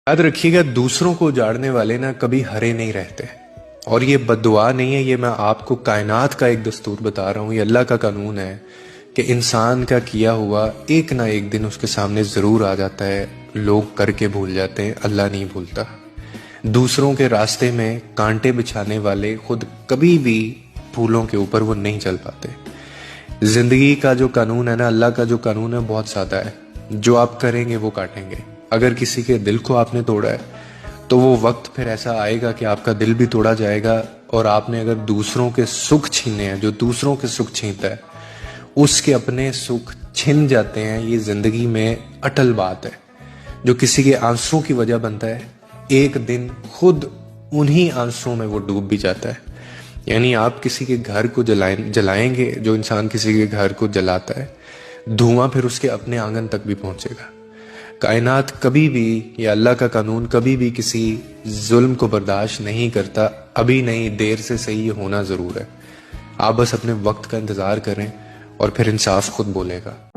یاد رکھیے گا، دوسروں کو اجاڑنے والے نا کبھی ہرے نہیں رہتے، اور یہ بددعا نہیں ہے، یہ میں آپ کو کائنات کا ایک دستور بتا رہا ہوں، یہ اللہ کا قانون ہے کہ انسان کا کیا ہوا ایک نہ ایک دن اس کے سامنے ضرور آ جاتا ہے۔ لوگ کر کے بھول جاتے ہیں، اللہ نہیں بھولتا۔ دوسروں کے راستے میں کانٹے بچھانے والے خود کبھی بھی پھولوں کے اوپر وہ نہیں چل پاتے۔ زندگی کا جو قانون ہے نا، اللہ کا جو قانون ہے، بہت سادہ ہے۔ جو آپ کریں گے وہ کاٹیں گے۔ اگر کسی کے دل کو آپ نے توڑا ہے تو وہ وقت پھر ایسا آئے گا کہ آپ کا دل بھی توڑا جائے گا، اور آپ نے اگر دوسروں کے سکھ چھینے ہیں، جو دوسروں کے سکھ چھینتا ہے اس کے اپنے سکھ چھن جاتے ہیں۔ یہ زندگی میں اٹل بات ہے۔ جو کسی کے آنسوں کی وجہ بنتا ہے، ایک دن خود انہی آنسوں میں وہ ڈوب بھی جاتا ہے۔ یعنی آپ کسی کے گھر کو جلائیں گے، جو انسان کسی کے گھر کو جلاتا ہے، دھواں پھر اس کے اپنے آنگن تک بھی پہنچے گا۔ کائنات کبھی بھی، یا اللہ کا قانون کبھی بھی کسی ظلم کو برداشت نہیں کرتا۔ ابھی نہیں، دیر سے صحیح یہ ہونا ضرور ہے۔ آپ بس اپنے وقت کا انتظار کریں اور پھر انصاف خود بولے گا۔